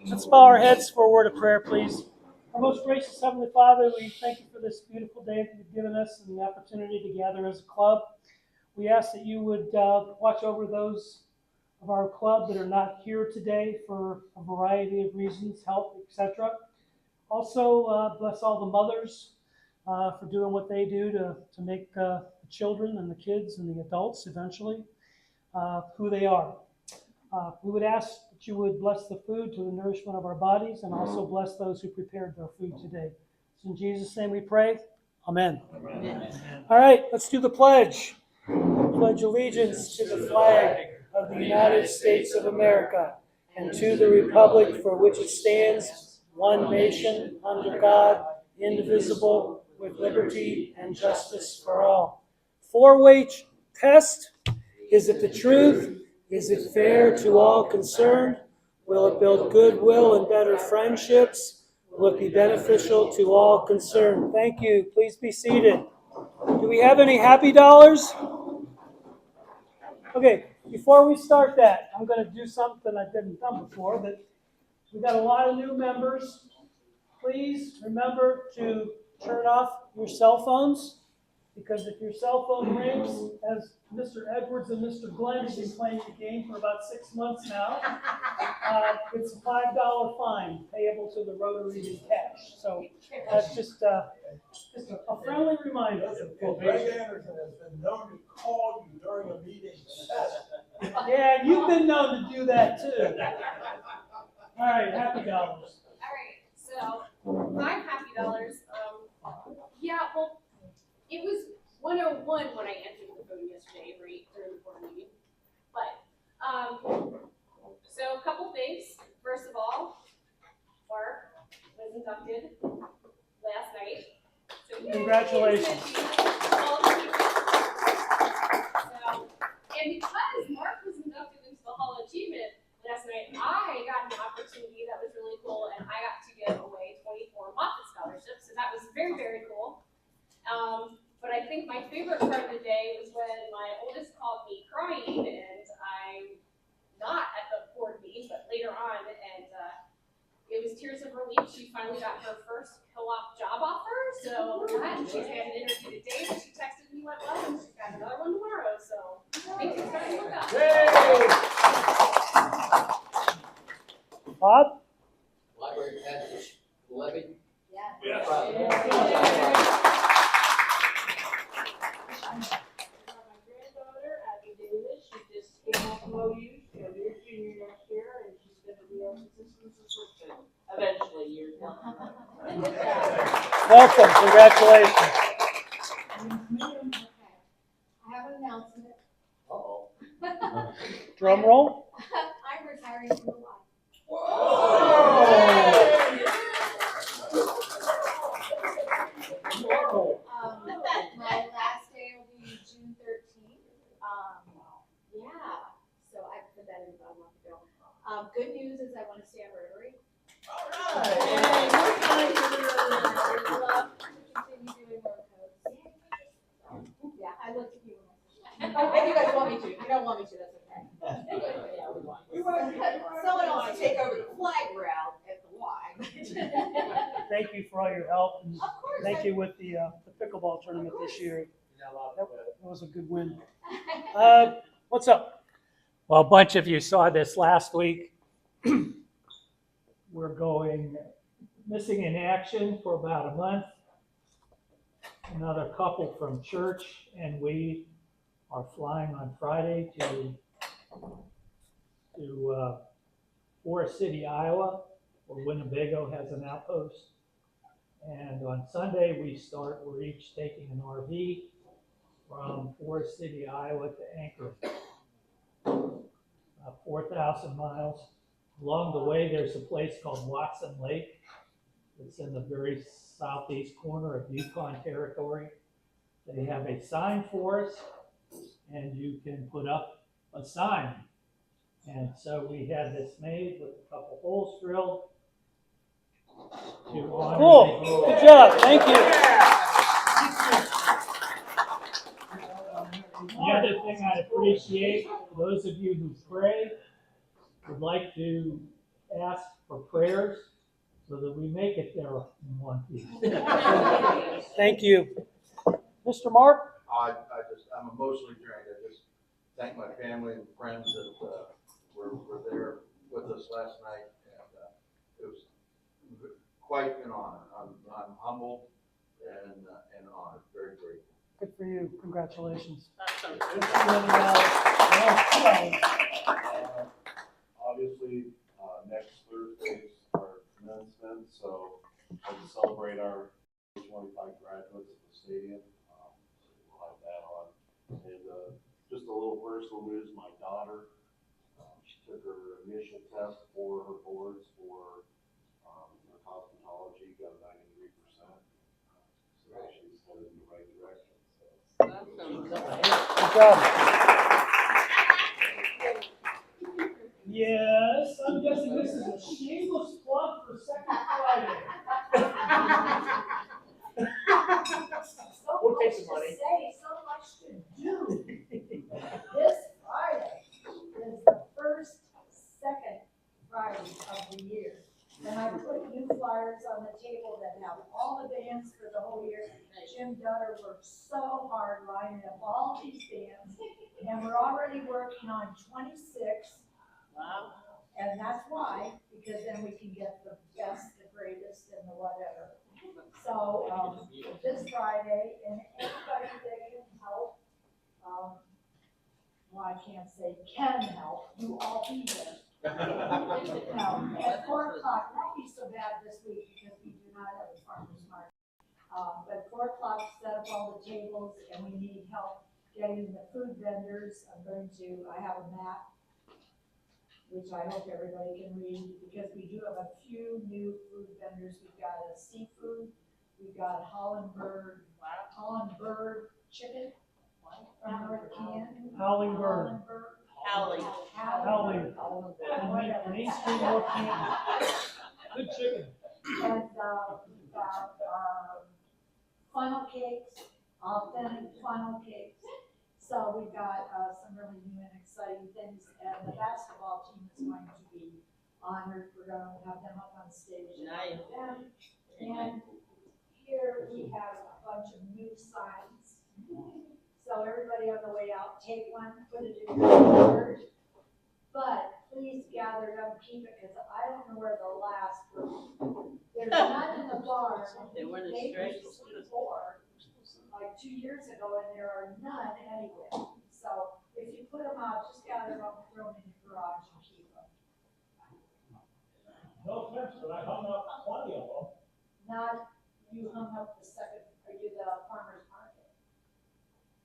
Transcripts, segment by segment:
Let's bow our heads for a word of prayer, please. Our most gracious Heavenly Father, we thank you for this beautiful day that you've given us and the opportunity to gather as a club. We ask that you would watch over those of our club that are not here today for a variety of reasons, health, etc. Also, bless all the mothers for doing what they do to make the children and the kids and the adults eventually who they are. We would ask that you would bless the food to the nourishment of our bodies and also bless those who prepared their food today. So in Jesus' name we pray. Amen. Amen. All right, let's do the pledge. I pledge allegiance to the flag of the United States of America and to the republic for which it stands, one nation, under God, indivisible, with liberty and justice for all. 4-way test. Is it the truth? Is it fair to all concerned? Will it build goodwill and better friendships? Will it be beneficial to all concerned? Thank you. Please be seated. Do we have any happy dollars? Okay, before we start that, I'm going to do something I didn't done before, but we got a lot of new members. Please remember to turn off your cell phones, because if your cell phone rings, as Mr. Edwards and Mr. Glenn have been playing the game for about 6 months now, it's a $5 fine payable to the Rotary in cash. So that's just a friendly reminder. Well, Greg Anderson has been known to call you during a meeting. Yeah, you've been known to do that too. All right, happy dollars. All right, so my happy dollars. It was 1:01 when I entered the vote yesterday, right during the board meeting. But so a couple things. First of all, Mark was inducted last night. So Congratulations. And because Mark was inducted into the Hall of Achievement last night, I got an opportunity that was really cool, and I got to give away 24 Moffitt scholarships. So that was very, very cool. But I think my favorite part of the day was when my oldest called me crying, and I'm not at the board meeting, but later on, and it was tears of relief. She finally got her first co-op job offer, so she's had an interview today, and she texted me went well, and she's got another one tomorrow, so things are starting to look up. Bob? Library passage levy. Yeah. My granddaughter, Abby Davis, she just came off from OU. She's gonna be a junior next year, and she's gonna be our assistant assistant eventually, years down the line. Welcome. Congratulations. I have an announcement. Uh-oh. Drum roll. I'm retiring from the line. My last day will be June 13th. Yeah, so I put that in about a month ago. Good news is I want to stay on Rotary. And I love to continue doing road codes. Yeah, I look at you. If you guys want me to, if you don't want me to, that's okay. Someone else to take over the flag route at the Y. Thank you for all your help. And Of course. thank you with the pickleball tournament this year. That was a good win. What's up? Well, a bunch of you saw this last week. We're going missing in action for about a month. Another couple from church, and we are flying on Friday to Forest City, Iowa, where Winnebago has an outpost. And on Sunday, we're each taking an RV from Forest City, Iowa to Anchor. 4,000 miles. Along the way, there's a place called Watson Lake. It's in the very southeast corner of Yukon Territory. They have a sign for us, and you can put up a sign. And so we had this made with a couple holes drilled. Cool. Good job. Thank you. The other thing I'd appreciate, those of you who pray, would like to ask for prayers so that we make it there in one piece. Thank you. Mr. Mark? I'm emotionally drained. I just thank my family and friends that were there with us last night, and it was quite an honor. I'm humbled and honored, very grateful. Good for you. Congratulations. Obviously, next Thursday is our commencement, so to celebrate our 25 graduates at the stadium, so we'll have that on. And just a little personal news, my daughter, she took her initial test for her boards for her cosmetology, got a 93%. So she's headed in the right direction. So. Good job. Yes, I'm guessing this is a shameless plug for Second Friday. We'll take some money. Say, so much to do. This Friday is the first, second Friday of the year. And I put new flyers on the table that have all the bands for the whole year. Jim Dutter worked so hard lining up all these bands. And we're already working on 26. Wow. And that's why, because then we can get the best, the greatest, and the whatever. So, this Friday, and anybody that can help, well, I can't say can help, you all be there. Now, at 4 o'clock, won't be so bad this week because we do not have a farmer's market. But 4 o'clock, set up all the tables, and we need help getting the food vendors. I have a map, which I hope everybody can read, because we do have a few new food vendors. We've got a seafood, we've got Holland bird chicken from North Canton. Howling bird. Howling. Howling. On Main Street, North Canton. Good chicken. And we've got funnel cakes, authentic funnel cakes. So we've got some really new and exciting things, and the basketball team is going to be honored. We're going to have them up on stage. Nice. And here we have a bunch of new signs. So everybody on the way out, take one, put it in your shirt. But please gather, don't keep it, because I don't know where the last one. There's none in the bar. They were the They straight. used to be four, like 2 years ago, and there are none anywhere. So if you put them out, just gather them up, throw them in your garage and keep them. No offense, but I hung up plenty of them. Not, you hung up the farmer's market.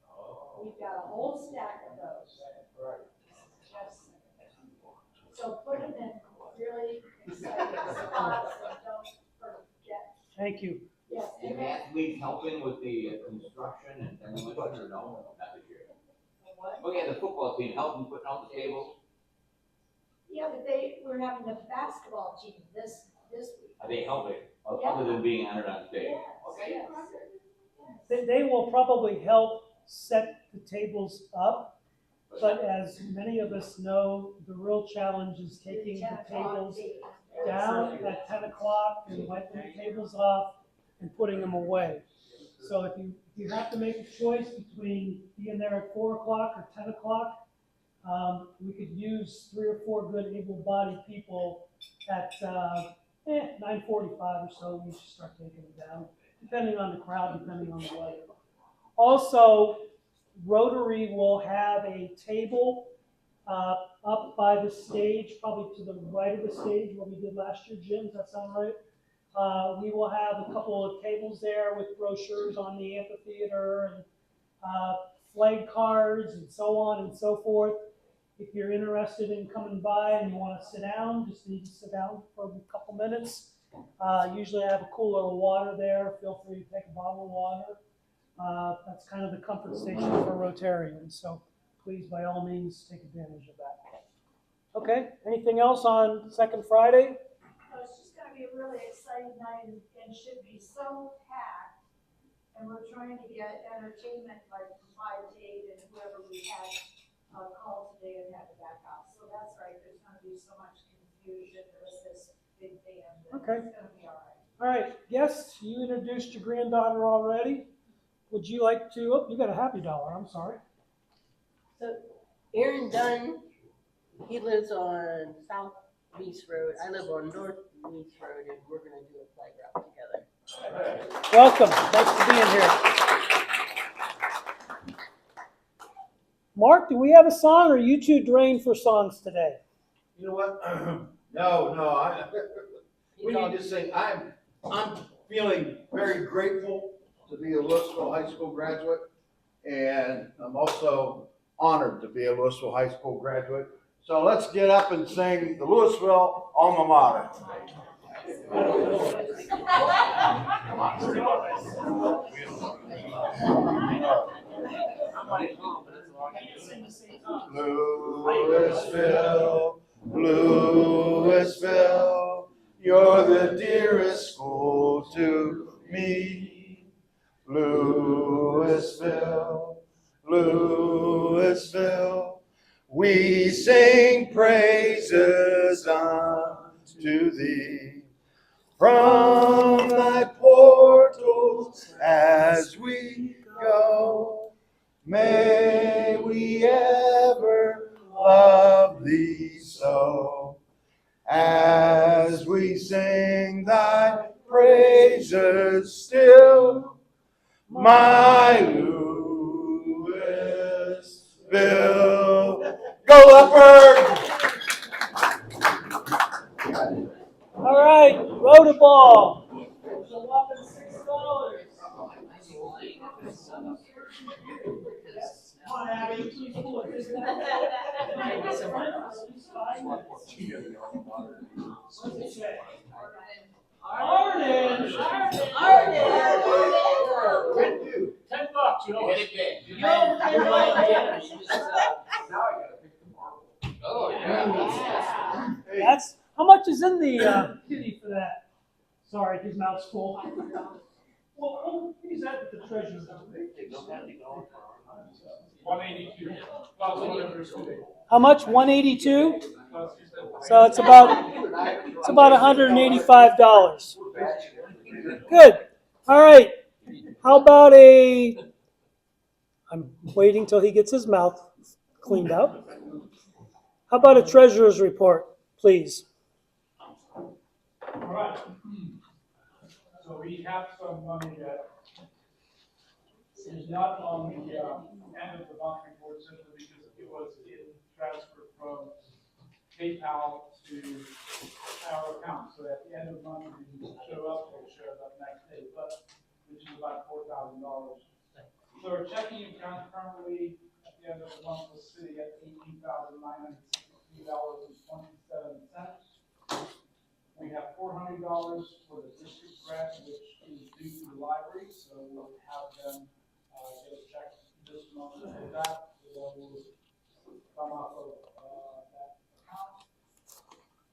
Oh. We've got a whole stack of those. Right. Just, so put them in really exciting spots and don't forget. Thank you. Yes, Did amen. athletes helping with the construction and demolition or no? Not this year. What? Oh, yeah, the football team helping putting out the tables. Yeah, but we're having the basketball team this week. Are they helping, Yeah. other than being honored on stage? Yes, Okay. yes. They will probably help set the tables up, but as many of us know, the real challenge is taking the tables down at 10 o'clock and wiping the tables off and putting them away. So if you have to make a choice between being there at 4 o'clock or 10 o'clock, we could use 3 or 4 good able-bodied people at 9:45 or so. We should start taking them down, depending on the crowd, depending on the weather. Also, Rotary will have a table up by the stage, probably to the right of the stage, what we did last year. Jim, does that sound right? We will have a couple of tables there with brochures on the amphitheater and flag cards and so on and so forth. If you're interested in coming by and you want to sit down, just need to sit down for a couple minutes. Usually I have a cooler of water there. Feel free to take a bottle of water. That's kind of the comfort station for Rotarians. So please, by all means, take advantage of that. Okay, anything else on Second Friday? It's just gonna be a really exciting night and should be so packed. And we're trying to get entertainment like from 5 to 8 and whoever we had call today and had to back off. So that's right, there's gonna be be so much confusion. There was this big band. And Okay. It's gonna be all right. All right, guests, you introduced your granddaughter already. Would you like to, oh, you got a happy dollar, I'm sorry. So Aaron Dunn, he lives on South Beach Road. I live on North Beach Road, and we're gonna do a flag route together. Welcome, thanks for being here. Mark, do we have a song, or are you two drained for songs today? You know what? No, we need to sing. I'm feeling very grateful to be a Louisville High School graduate, and I'm also honored to be a Louisville High School graduate. So let's get up and sing the Louisville alma mater. Louisville, Louisville, you're the dearest school to me. Louisville, Louisville, we sing praises unto thee. From thy portals as we go, may we ever love thee so. As we sing thy praises still, my Louisville. Go Leopard! All right, Rota Ball. It's a whopping $6. Come on, Abby, please pull it. What's it say? Arden. $10, you know. Hit it big. You know, Oh, yeah. That's, how much is in the kitty for that? Sorry, his mouth's full. Well, he's at the treasurer's. 182. How much? 182? So it's about $185. Good. All right. How about I'm waiting till he gets his mouth cleaned out. How about a treasurer's report, please? All right. So we have some money that is not on the end of the month report simply because it was in transfer from PayPal to our account. So at the end of the month, we show up, or show up next day, but which is about $4,000. So our checking account currently at the end of the month was sitting at $18,963.27. We have $400 for the district grant, which is due to the library, so we'll have them get a check this month for that. So that will come off of that account.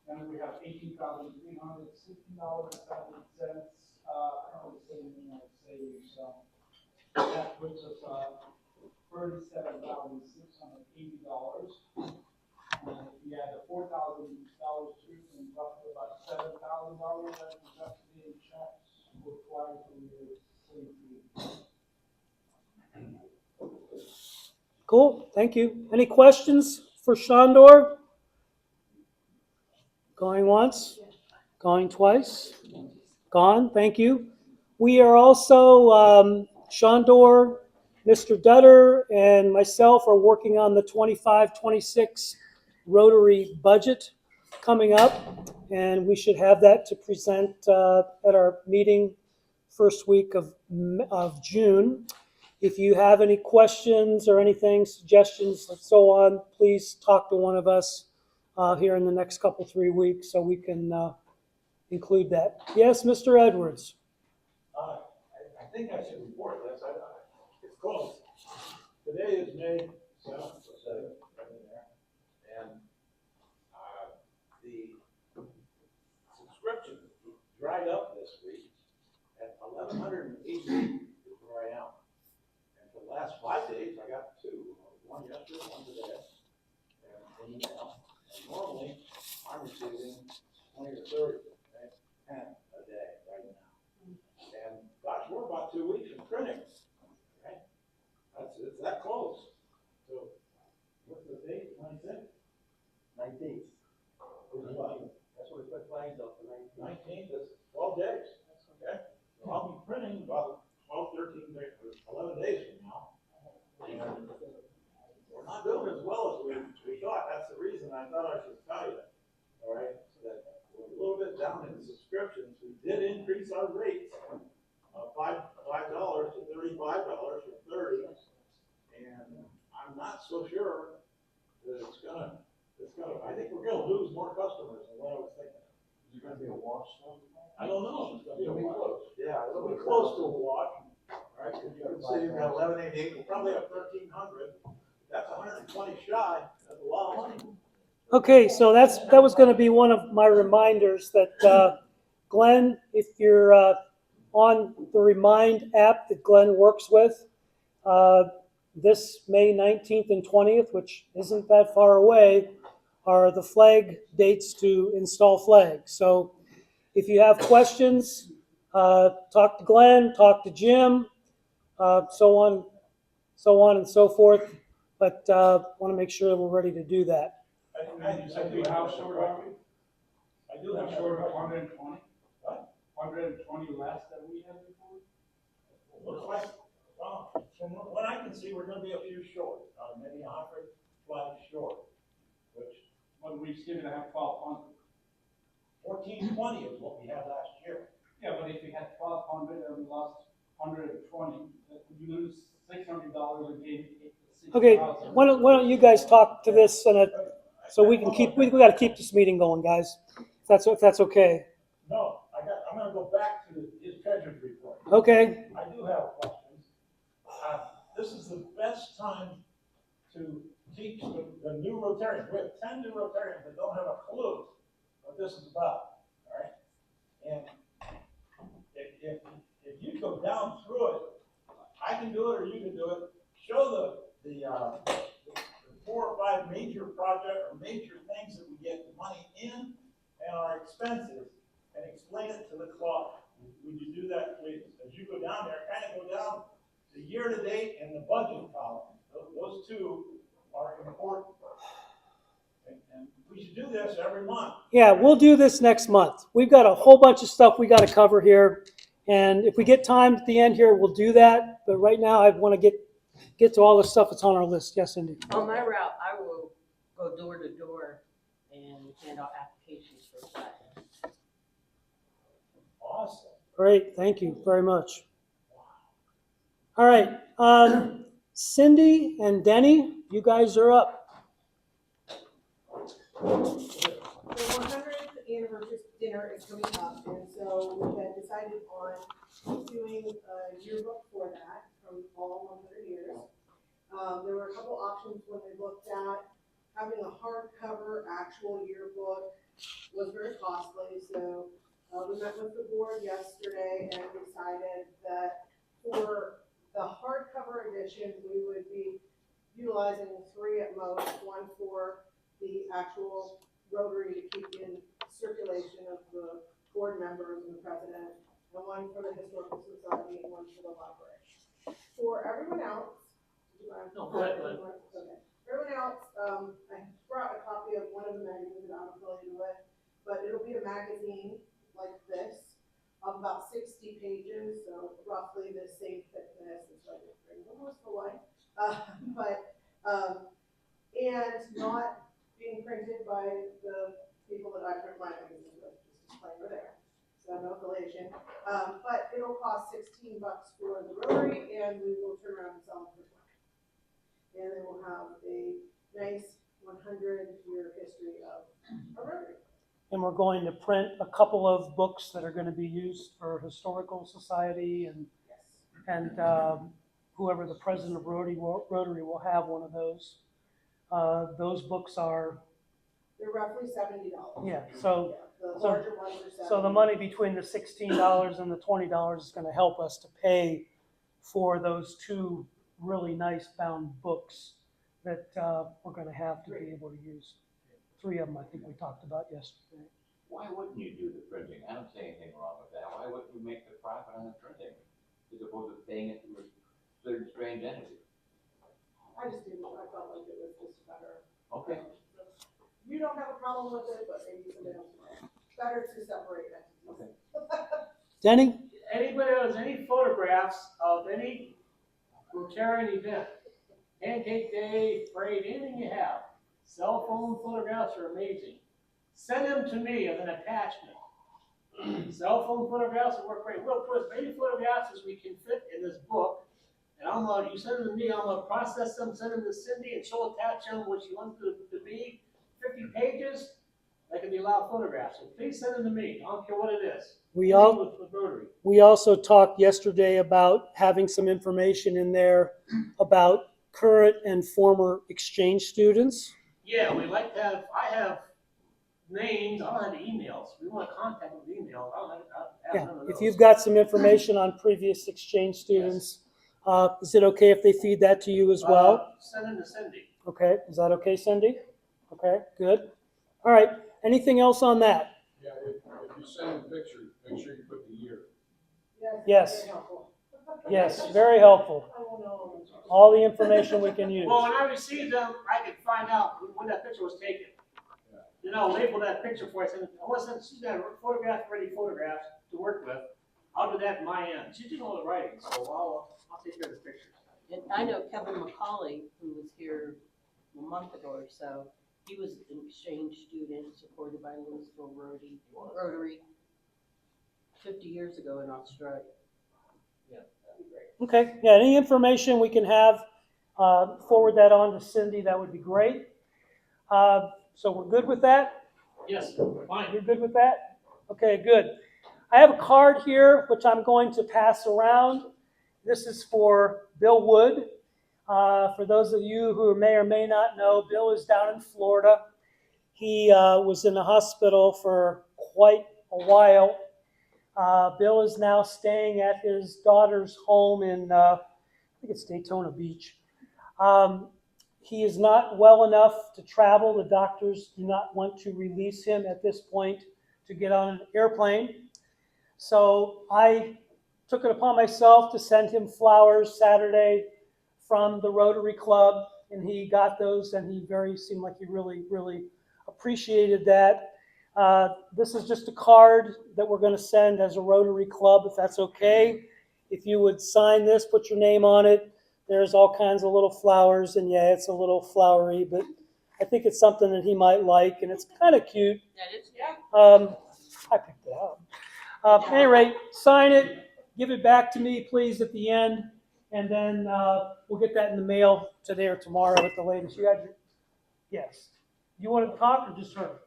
And then we have $18,360.70 currently sitting in our savings. So that puts us $37,680. If you add the $4,000 to it, then roughly about $7,000 that was invested in checks for flags for your city. Cool. Thank you. Any questions for Shandor? Going once? Going twice? Gone. Thank you. We are also, Shandor, Mr. Dutter, and myself are working on the 25-26 Rotary budget coming up, and we should have that to present at our meeting first week of June. If you have any questions or anything, suggestions, and so on, please talk to one of us here in the next 3 weeks so we can include that. Yes, Mr. Edwards. I think I should report this. It's close. Today is May 7th, right in there. And the subscription dried up this week at 1,180 is where I am. And for the last 5 days, I got 2. One yesterday, one today. And an email. And normally, 19th. That's what we put flags up for 19th. 19th is 12 days, okay? So I'll be printing about 12, 13 days, 11 days from now. And we're not doing as well as we thought. That's the reason I thought I should tell you, all right? That we're a little bit down in subscriptions. We did increase our rates of $5 to $35 from 30. And I'm not so sure that it's gonna, I think we're gonna lose more customers than what I was thinking. Is it gonna be a wash though? I don't know. It's gonna be a wash. close. Yeah, it'll be close to a wash. All right, you can see we've got 1188, we'll probably have 1300. That's 120 shy. That's a lot of money. Okay, so that was going to be one of my reminders that Glenn, if you're on the Remind app that Glenn works with, this May 19th and 20th, which isn't that far away, are the flag dates to install flags. So if you have questions, talk to Glenn, talk to Jim, so on and so forth. But want to make sure we're ready to do that. I do have short are we? I do have Short short. of 120? What? 120 less than we had before? Looks like, from what I can see, we're gonna be a few short, maybe 100 flags short, which But we still gonna have 1,200. 1420 is what we had last year. Yeah, but if we had 1,200 and we lost 120, would you lose $600 and gain Okay, 6,000? why don't you guys talk to this so we can we got to keep this meeting going, guys. If that's okay. No, I'm gonna go back to his treasurer's report. Okay. I do have questions. This is the best time to teach the new Rotarians. We have 10 new Rotarians that don't have a clue what this is about, all right? And if you go down through it, I can do it or you can do it. Show the 4 or 5 major projects or major things that we get the money in and our expenses, and explain it to the club. Would you do that, please? As you go down there, kind of go down the year-to-date and the budget column. Those two are important. And we should do this every month. Yeah, we'll do this next month. We've got a whole bunch of stuff we got to cover here, and if we get time at the end here, we'll do that. But right now, I want to get to all the stuff that's on our list. Yes, Cindy. On my route, I will go door to door and hand out applications for flags. Awesome. Great, thank you very much. All right, Cindy and Denny, you guys are up. The 100th anniversary dinner is coming up, and so we had decided on doing a yearbook for that from all 100 years. There were a couple options when we looked at having a hardcover actual yearbook was very costly, so we met with the board yesterday and decided that for the hardcover edition, we would be utilizing 3 at most, one for the actual Rotary to keep in circulation of the board members and the president, and one for the Historical Society and one for the library. For everyone else, No, go ahead, Glenn. Okay. Everyone else, I brought a copy of one of the magazines that I'm affiliated with, but it'll be a magazine like this of about 60 pages, so roughly the same thickness. It's like almost the light, and not being printed by the people that I print my magazines with. Just disclaimer there. So no affiliation, but it'll cost $16 for the Rotary, and we will turn around and sell it for $20. And then we'll have a nice 100-year history of a Rotary. And we're going to print a couple of books that are going to be used for Historical Society and whoever the president of Rotary will have one of those. Those books are, they're roughly $70. yeah, so the larger ones are $70. So the money between the $16 and the $20 is going to help us to pay for those 2 really nice bound books that we're going to have to be able to use. 3 of them I think we talked about yesterday. Why wouldn't you do the printing? I don't see anything wrong with that. Why wouldn't you make the profit on the printing as opposed to paying it to a certain strange entity? I just didn't, I felt like it was just better. Okay. you don't have a problem with it, but maybe somebody else might. Better to separate entities. Denny? Anybody has any photographs of any Rotarian event, pancake day, parade, anything you have, cell phone photographs are amazing. Send them to me as an attachment. Cell phone photographs will work great. We'll put as many photographs as we can fit in this book. And you send them to me, I'm gonna process them, send them to Cindy, and she'll attach them what she wants to be. 50 pages, that can be a lot of photographs. So please send them to me. I don't care what it is. We also talked yesterday about having some information in there about current and former exchange students. Yeah, we like to have, I have names, I don't have emails. We want to contact with emails. I don't have none of those. If you've got some information on previous exchange students, is it okay if they feed that to you as well? Send them to Cindy. Okay, is that okay, Cindy? Okay, good. All right, anything else on that? Yeah, if you send a picture, make sure you put the year. Yes. Very helpful. Yes, very helpful. I will know. All the information we can use. Well, when I receive them, I can find out when that picture was taken. You know, label that picture for us, and she's got photograph-ready photographs to work with. I'll do that in my end. She did all the writing, so I'll take care of the pictures. And I know Kevin McCauley, who was here a month ago or so, he was an exchange student supported by Louisville Rotary 50 years ago in Australia. Yeah, that'd be great. Okay, yeah, any information we can have, forward that on to Cindy, that would be great. So we're good with that? Yes, fine. You're good with that? Okay, good. I have a card here, which I'm going to pass around. This is for Bill Wood. For those of you who may or may not know, Bill is down in Florida. He was in the hospital for quite a while. Bill is now staying at his daughter's home in, I think it's Daytona Beach. He is not well enough to travel. The doctors do not want to release him at this point to get on an airplane. So I took it upon myself to send him flowers Saturday from the Rotary Club, and he got those, and he seemed like he really, really appreciated that. This is just a card that we're going to send as a Rotary Club, if that's okay. If you would sign this, put your name on it. There's all kinds of little flowers, and yeah, it's a little flowery, but I think it's something that he might like, and it's kind of cute. That is, yeah. I picked it out. At any rate, sign it, give it back to me, please, at the end, and then we'll get that in the mail today or tomorrow at the latest. You had your, yes. You want to talk or just her?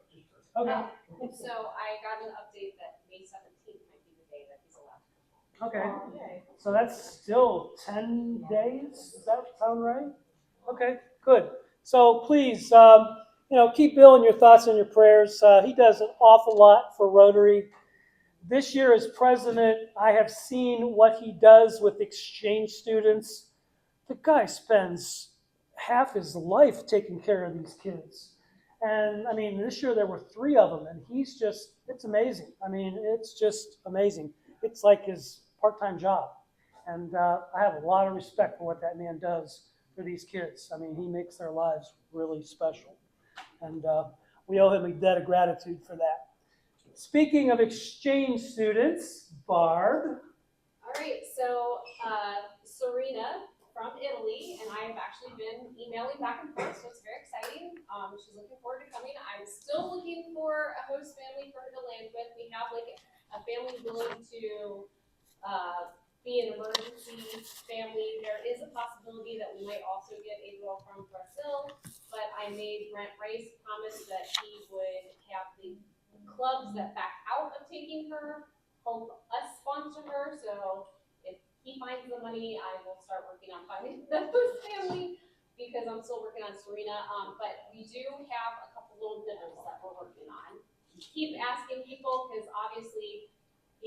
Okay. So I got an update that May 17th might be the day that he's allowed. Okay. So that's still 10 days? Does that sound right? Okay, good. So please, keep Bill in your thoughts and your prayers. He does an awful lot for Rotary. This year as president, I have seen what he does with exchange students. The guy spends half his life taking care of these kids. And I mean, this year there were 3 of them, and it's amazing. I mean, it's just amazing. It's like his part-time job. And I have a lot of respect for what that man does for these kids. I mean, he makes their lives really special. And we owe him a debt of gratitude for that. Speaking of exchange students, Barb. All right, so Serena from Italy, and I have actually been emailing back and forth, so it's very exciting. She's looking forward to coming. I'm still looking for a host family for her to land with. We have like a family willing to be an emergency family. There is a possibility that we might also get a girl from Brazil, but I made Brent Rice promise that he would have the clubs that back out of taking her help us sponsor her. So if he finds the money, I will start working on finding the host family because I'm still working on Serena. But we do have a couple little nipples that we're working on. Keep asking people because obviously,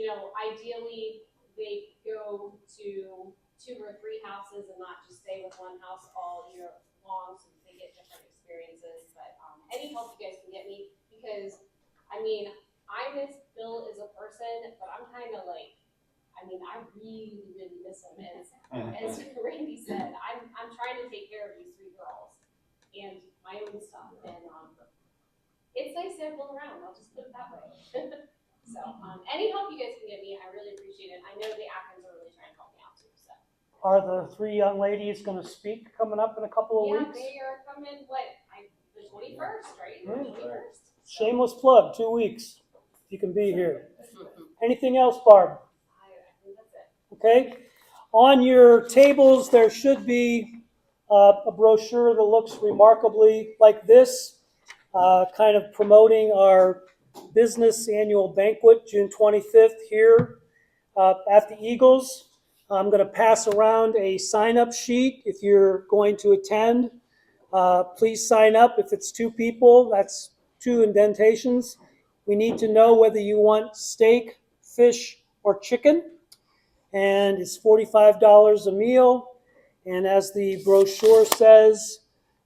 ideally they go to 2 or 3 houses and not just stay with one house all year long so that they get different experiences. But any help you guys can get me because I miss Bill as a person, but I'm kind of like, I really, really miss him. As Randy said, I'm trying to take care of these 3 girls and my own stuff. And it's nice to have one around, I'll just put it that way. So, any help you guys can give me, I really appreciate it. I know the Athens are really trying to help me out too, so. Are the 3 young ladies going to speak coming up in a couple of Yeah, weeks? they are coming, the 21st, right? Yeah. 21st. Shameless plug, 2 weeks. You can be here. Anything else, Barb? I think that's it. Okay. On your tables, there should be a brochure that looks remarkably like this, kind of promoting our business annual banquet, June 25th, here at the Eagles. I'm going to pass around a sign-up sheet if you're going to attend. Please sign up. If it's 2 people, that's 2 indentations. We need to know whether you want steak, fish, or chicken. And it's $45 a meal. And as the brochure says,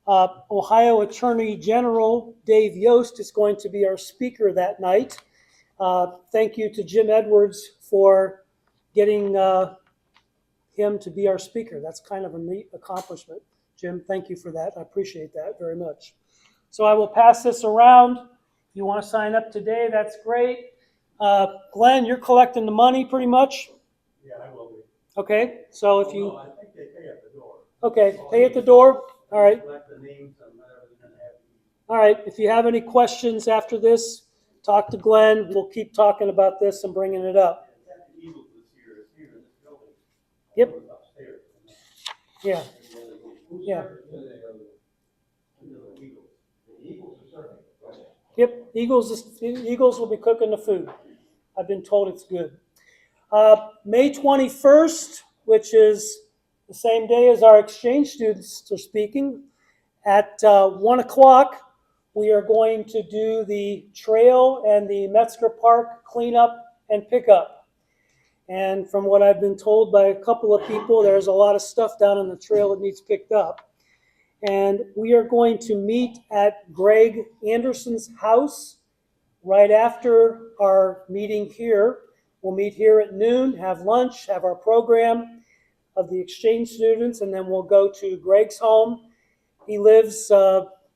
Ohio Attorney General Dave Yost is going to be our speaker that night. Thank you to Jim Edwards for getting him to be our speaker. That's kind of a neat accomplishment. Jim, thank you for that. I appreciate that very much. So I will pass this around. If you want to sign up today, that's great. Glenn, you're collecting the money pretty much? Yeah, I will be. Okay, so if you, I think they pay at the door. okay, pay at the door. All right. Collect the names and whatever they're gonna have. All right, if you have any questions after this, talk to Glenn. We'll keep talking about this and bringing it up. The Eagles this year is here in this building. Yep. It was upstairs. Yeah, yeah. The Eagles are serving. Yep, Eagles will be cooking the food. I've been told it's good. May 21st, which is the same day as our exchange students are speaking, at 1 o'clock, we are going to do the trail and the Metzger Park cleanup and pickup. And from what I've been told by a couple of people, there's a lot of stuff down on the trail that needs picked up. And we are going to meet at Greg Anderson's house right after our meeting here. We'll meet here at noon, have lunch, have our program of the exchange students, and then we'll go to Greg's home. He lives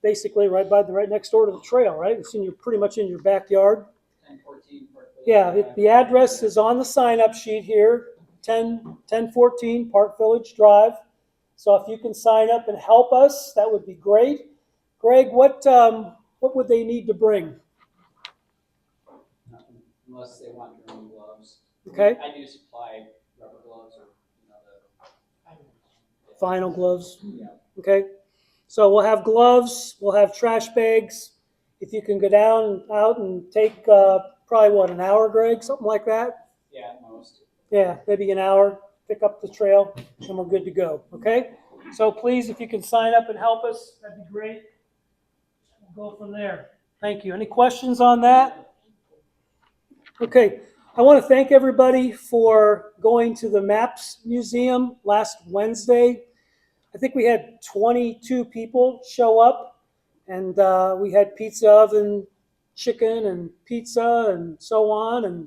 basically right next door to the trail, right? It's pretty much in your backyard. 1014 Park Village Yeah, Drive. the address is on the sign-up sheet here, 1014 Park Village Drive. So if you can sign up and help us, that would be great. Greg, what would they need to bring? Nothing, unless they want their own gloves. Okay. I do supply rubber gloves or, Vinyl gloves. Yeah. Okay. So we'll have gloves, we'll have trash bags. If you can go down and out and take probably an hour, Greg, something like that. Yeah, at most. Yeah, maybe an hour, pick up the trail, and we're good to go, okay? So please, if you can sign up and help us, that'd be great. We'll go from there. Thank you. Any questions on that? Okay, I want to thank everybody for going to the Maps Museum last Wednesday. I think we had 22 people show up, and we had pizza oven, chicken, and pizza, and so on, and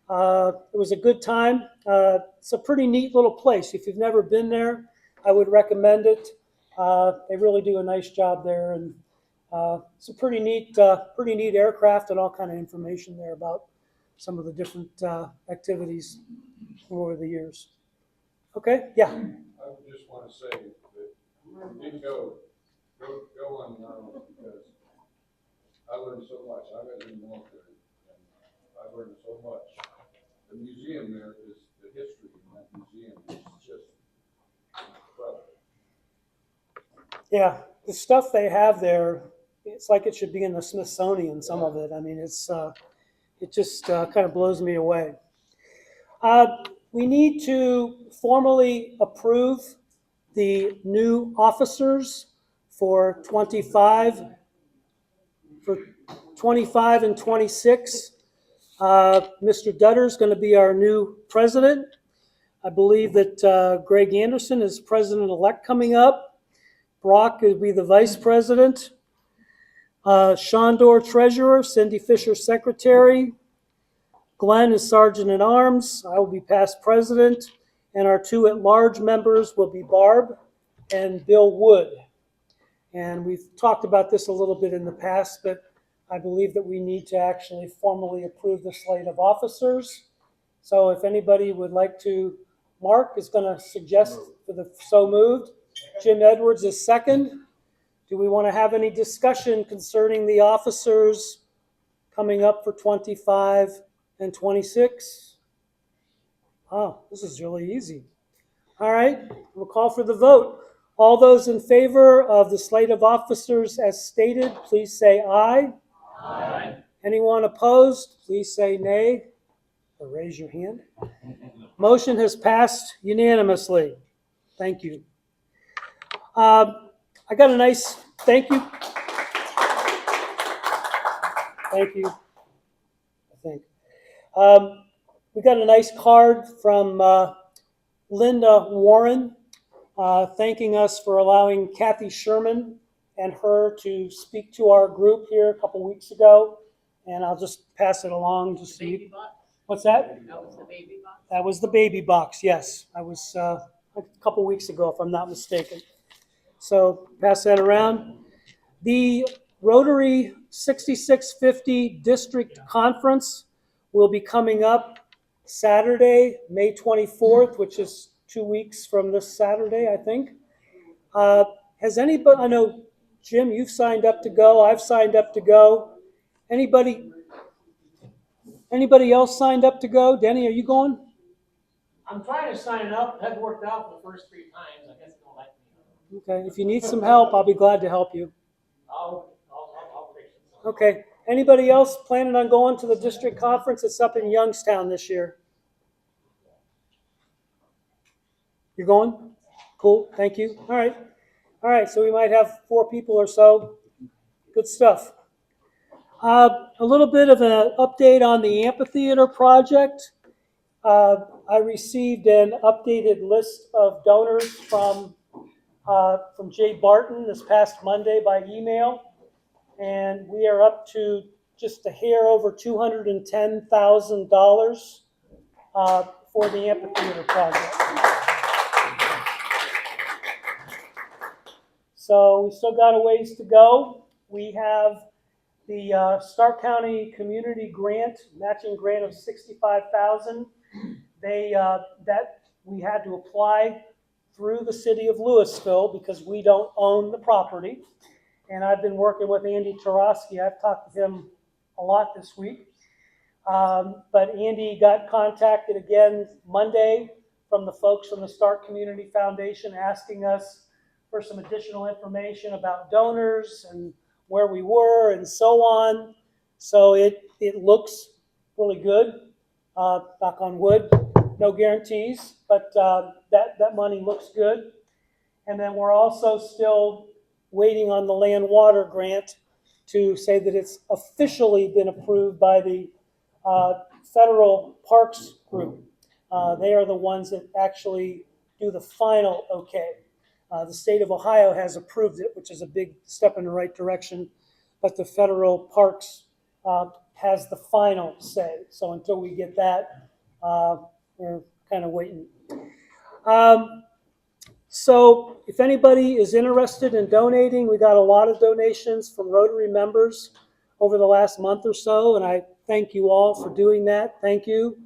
it was a good time. It's a pretty neat little place. If you've never been there, I would recommend it. They really do a nice job there, and it's a pretty neat aircraft and all kind of information there about some of the different activities over the years. Okay, yeah. I would just want to say that you didn't go on because I learned so much. I was in the military and I learned so much. The museum there is the history in that museum is just incredible. Yeah, the stuff they have there, it's like it should be in the Smithsonian, some of it. I mean, it just kind of blows me away. We need to formally approve the new officers for 25 and 26. Mr. Dutter is going to be our new president. I believe that Greg Anderson is president-elect coming up. Brock will be the vice president. Shondor treasurer, Cindy Fisher secretary. Glenn is sergeant-at-arms. I will be past president. And our 2 at-large members will be Barb and Bill Wood. And we've talked about this a little bit in the past, but I believe that we need to actually formally approve the slate of officers. So if anybody would like to, Mark is going to suggest for the so moved. Jim Edwards is second. Do we want to have any discussion concerning the officers coming up for 25 and 26? Oh, this is really easy. All right, we'll call for the vote. All those in favor of the slate of officers as stated, please say aye. Aye. Anyone opposed, please say nay or raise your hand. Motion has passed unanimously. Thank you. I got a nice thank you. Thank you. I think. We got a nice card from Linda Warren thanking us for allowing Kathy Sherman and her to speak to our group here a couple weeks ago. And I'll just pass it along. Just so you, what's that? That was the baby box? That was the baby box, yes. I was a couple weeks ago, if I'm not mistaken. So pass that around. The Rotary 6650 District Conference will be coming up Saturday, May 24th, which is 2 weeks from this Saturday, I think. Has anybody, I know, Jim, you've signed up to go. I've signed up to go. Anybody else signed up to go? Denny, are you going? I'm trying to sign up, hasn't worked out for the first 3 times, I guess they don't like me. Okay, if you need some help, I'll be glad to help you. I'll fix it. Okay, anybody else planning on going to the district conference? It's up in Youngstown this year. You're going? Cool, thank you. All right, so we might have 4 people or so. Good stuff. A little bit of an update on the amphitheater project. I received an updated list of donors from Jay Barton this past Monday by email, and we are up to just a hair over $210,000 for the amphitheater project. So we still got a ways to go. We have the Stark County Community Grant, matching grant of $65,000. That we had to apply through the city of Louisville because we don't own the property. And I've been working with Andy Tarosky. I've talked to him a lot this week. But Andy got contacted again Monday from the folks from the Stark Community Foundation asking us for some additional information about donors and where we were and so on. So it looks really good, knock on wood, no guarantees, but that money looks good. And then we're also still waiting on the land water grant to say that it's officially been approved by the federal parks group. They are the ones that actually do the final okay. The state of Ohio has approved it, which is a big step in the right direction, but the federal parks has the final say. So until we get that, we're kind of waiting. So if anybody is interested in donating, we got a lot of donations from Rotary members over the last month or so, and I thank you all for doing that. Thank you.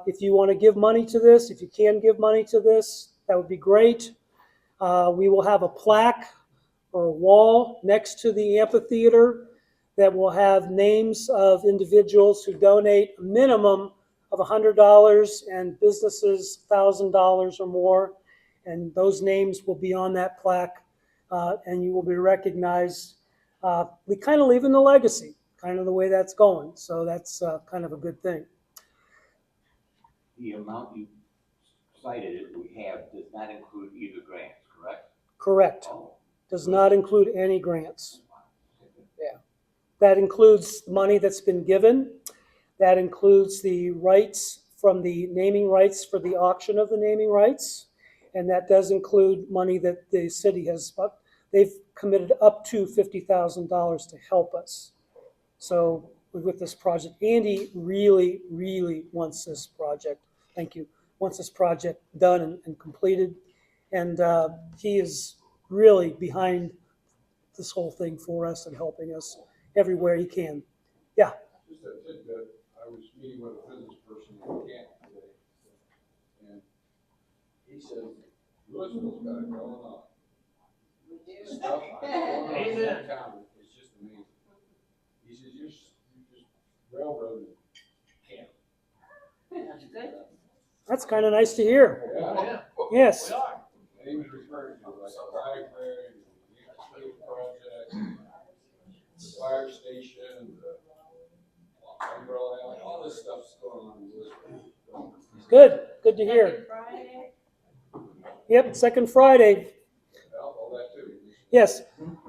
If you want to give money to this, if you can give money to this, that would be great. We will have a plaque or a wall next to the amphitheater that will have names of individuals who donate a minimum of $100 and businesses $1,000 or more. And those names will be on that plaque, and you will be recognized. We kind of leaving the legacy, kind of the way that's going. So that's kind of a good thing. The amount you cited that we have does not include either grants, correct? Correct. Oh. Does not include any grants. Yeah. That includes money that's been given. That includes the rights from the naming rights for the auction of the naming rights. And that does include money that the city has, they've committed up to $50,000 to help us. So with this project, Andy really, really wants this project. Thank you. Wants this project done and completed. And he is really behind this whole thing for us and helping us. everywhere he can. Just a tidbit, I was meeting with a business person in Canton today, and he said, Louisville's got it going on. Stuff going on in that town is just amazing. He says, you just railroaded Canton. That's good. That's kind of nice to hear. Yeah. Yes. And he was referring to like a library, the EXP project, the fire station, the umbrella alley, all this stuff's going on in Louisville. Good to hear. Second Friday. Yep, second Friday. Well, all that too. Yes.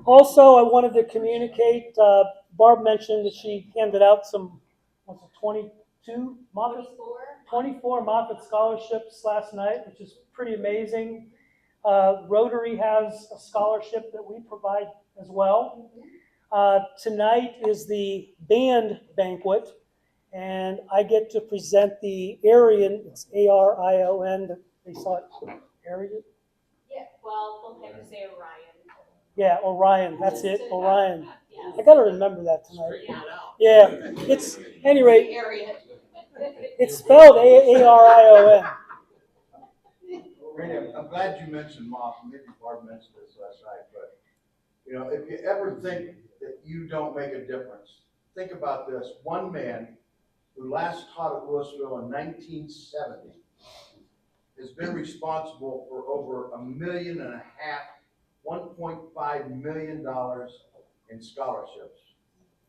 Also, I wanted to communicate, Barb mentioned that she handed out some, 22 Moffitt? 24 Moffitt scholarships last night, which is pretty amazing. Rotary has a scholarship that we provide as well. Tonight is the band banquet, and I get to present the Arion, it's A-R-I-O-N, they saw it, Arion? Yeah, well, they'll have to say Orion. Yeah, Orion, that's it, Orion. Yeah. I gotta remember that tonight. Yeah. Yeah, it's, anyway, Area. it's spelled A-R-I-O-N. Randy, I'm glad you mentioned Moss, maybe Barb mentioned this last night, but, you know, if you ever think that you don't make a difference, think about this. One man who last taught at Louisville in 1970 has been responsible for over $1.5 million, $1.5 million in scholarships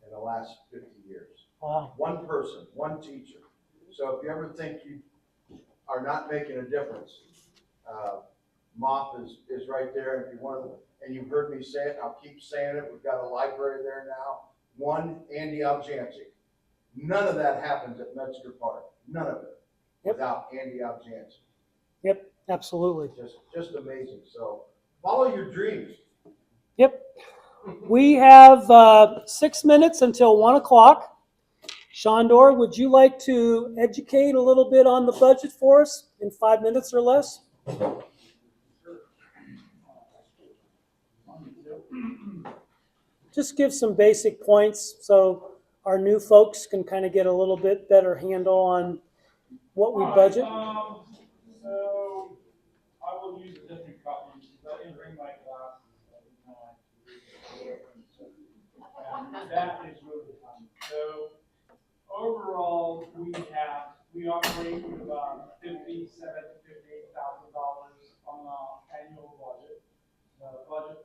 in the last 50 years. Wow. One person, one teacher. So if you ever think you are not making a difference, MOP is right there. If you want to, and you've heard me say it, I'll keep saying it. We've got a library there now. One, Andy Aljancic. None of that happens at Metzger Park. None of it without Andy Aljancic. Yep, absolutely. Just amazing. So follow your dreams. Yep. We have 6 minutes until 1 o'clock. Shondor, would you like to educate a little bit on the budget for us in 5 minutes or less? Just give some basic points so our new folks can kind of get a little bit better handle on what we budget. So I will use a different copy because I didn't bring my glasses. And that is really fun. So overall, we operate with about $57,000 to $58,000 on our annual budget. The budget,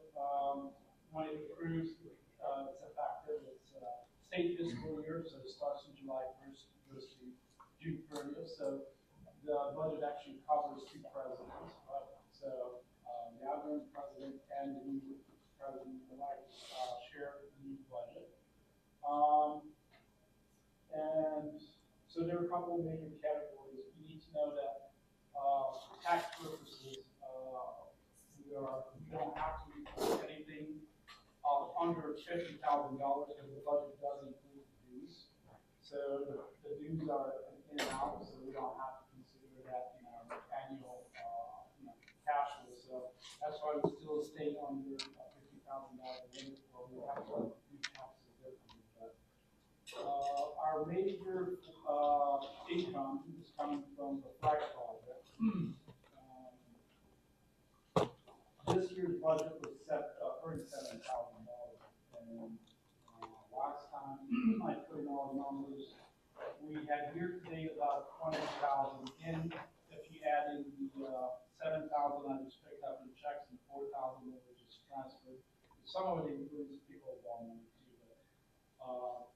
when it approves, it's effective. It's state fiscal year, so it starts on July 1st, goes to June 30th. So the budget actually covers 2 presidents. So the outgoing president and the new president-elect share the new budget. And so there are a couple of major categories. You need to know that for tax purposes, we don't have to report anything under $50,000 because the budget does include dues. So the dues are in and out, so we don't have to consider that in our annual cash flow. So that's why we still stay under $50,000 limit, or we have to do taxes differently. But our major income is coming from the flag project. This year's budget was set $37,000, and last time I put in all the numbers, we had year-to-date about 20,000 in. If you add in the 7,000 I just picked up in checks and 4,000 that were just transferred, some of it includes people involvement too. But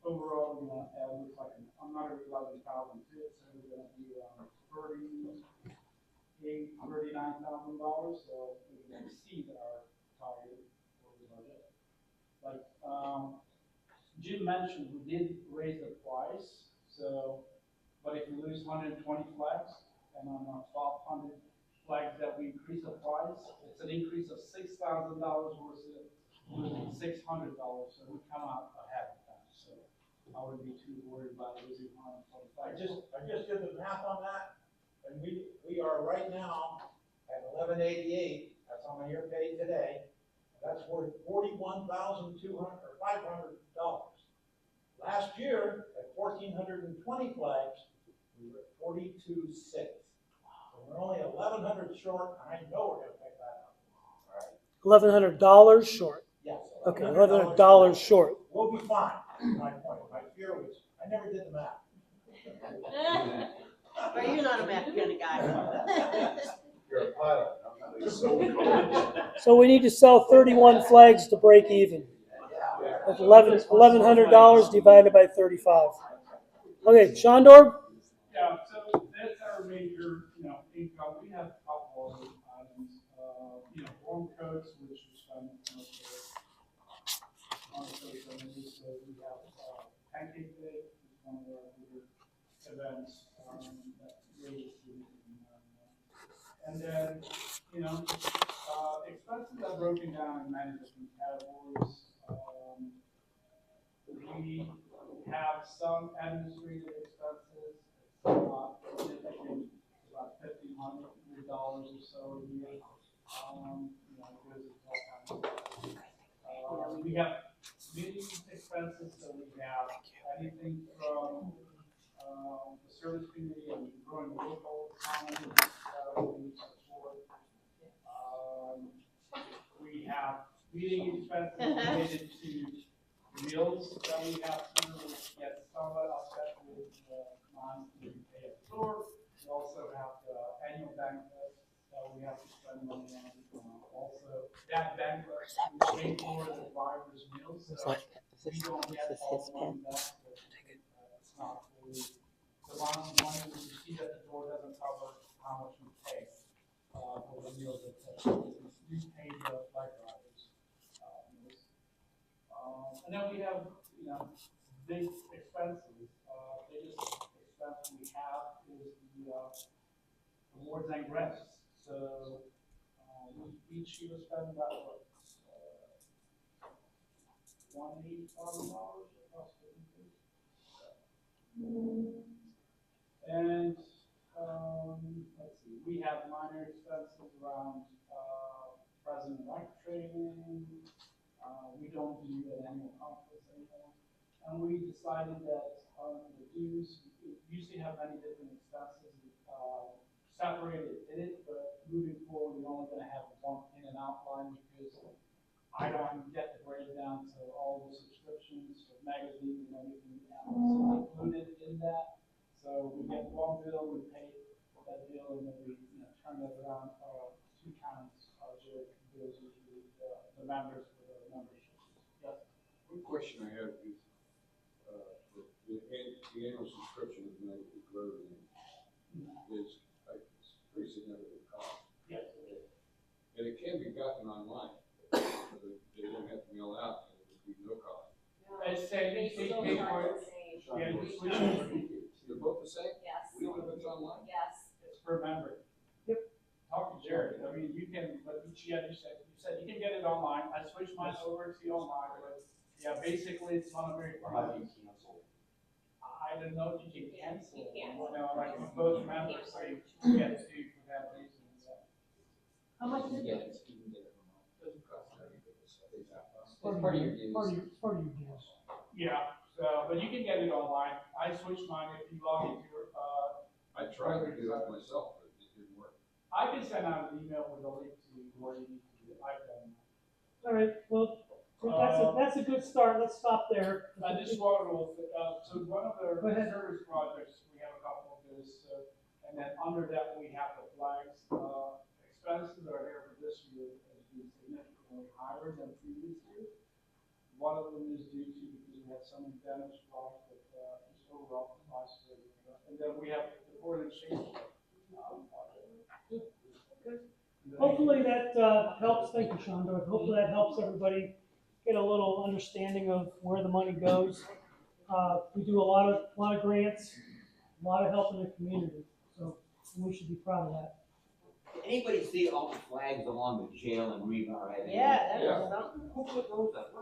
overall, we're going to add looks like another 11,000 fits, so we're going to be around $39,000. So we can exceed our target for the budget. Like Jim mentioned, we did raise it twice. So, but if we lose 120 flags, and on our 1,200 flags that we increase the price, it's an increase of $6,000 versus losing $600. So we come out ahead of that. So I wouldn't be too worried about losing 120 flags. I just did the math on that, and we are right now at 1188. That's on my year paid today. That's worth 41,200 or 500 Last year, at 1,420 flags, we were at 42.6. So we're only 1,100 short, and I know we're gonna pick that up. All right? $1,100 short. Yes. Okay, $1,100 short. We'll be fine, is my point. My fear was, I never did the math. But you're not a math kind of guy. You're a pilot, I'm not So we need to sell 31 flags to break even. That's $1,100 divided by 35. Okay, Shondor? Yeah, so that's our major, income. We have a couple of items, warm coats, which is fun. So we have, Pancake Day, which is one of our bigger events, that really is, and then, expenses are broken down in many different categories. We have some administrative expenses, it's not significant, about $1,500 or so a year. Because it's all kinds of, we have meeting expenses, so we have anything from, the service committee and growing the local economy, we support. We have meeting expenses related to meals that we have to get somewhat offset with money we pay at the store. We also have the annual banquet that we have to spend money on. Also, that banquet we pay for the drivers' meals, so we don't get all the money back. It's not fully, the amount of money we receive at the door doesn't cover how much we pay for the meals that we pay the flight drivers. Meals. And then we have, big expenses. Biggest expense we have is the awards and grants. So we each year spend about $180,000 across the country. And let's see, we have minor expenses around president-elect training. We don't do an annual conference anymore. And we decided that the dues, we usually have many different expenses separated in it, but moving forward, we're only going to have one in and out line because I don't get the breakdown, so all the subscriptions for magazines and everything else is included in that. So we get one bill, we pay that bill, and then we turn that around 2 times our bills usually the members for the membership. Yes. One question I have is, the annual subscription of Medical Rotary is a pretty significant cost. Yes. And it can be gotten online. They don't have to mail out, and it would be no cost. It's saying they pay for it. Yeah, They're both the same? Yes. Even if it's online? Yes. It's per member. Yep. Talk to Jared. I mean, you can, but you said you can get it online. I switched mine over to online, but yeah, basically it's one of your. How do you cancel? I don't know if you can cancel. You can't. Like both members, so you get to for that reason. So. How much is it? Yeah, you can get it online. Doesn't cost anything. It's part of your dues. Part of your dues. Yeah, so, but you can get it online. I switched mine if you log into your, I tried to do that myself, but it didn't work. I can send out an email with a link to where you need to do it. I've done that. All right, well, that's a good start. Let's stop there. I just wanted to, so one of the Go ahead. service projects, we have a couple of those, and then under that, we have the flags. Expenses are here for this year has been significantly higher than previous years. One of them is due to because we had some damaged flags, but just overall last year. And then we have the foreign exchange. Hopefully that helps. Thank you, Shondor. Hopefully that helps everybody get a little understanding of where the money goes. We do a lot of grants, a lot of help in the community, so we should be proud of that. Anybody see all the flags along the jail and rebar? Yeah, that is something. Who put those up?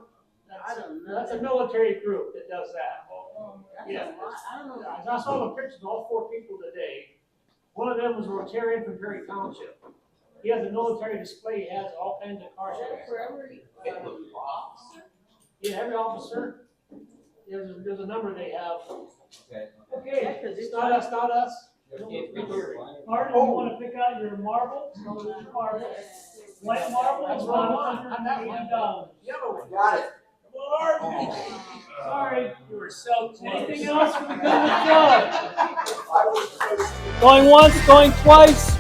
I don't know. That's a military group that does that. That's Yeah. a lot. I don't know. I saw the pictures of all 4 people today. One of them was a Rotarian from Perry Township. He has a military display, he has all kinds of car shows. For every officer. Yeah, every officer. There's a number they have. Okay. Okay, It's not us, not us. Martin, you want to pick out your marble? Marble. White marble That's is what I $180. want. I'm not one. Yellow one. Got it. Come on. Sorry. You were so close. Anything else for the good of the club? Going once, going twice.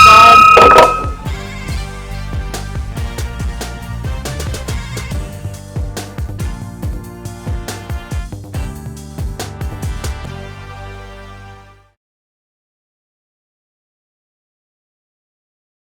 Done.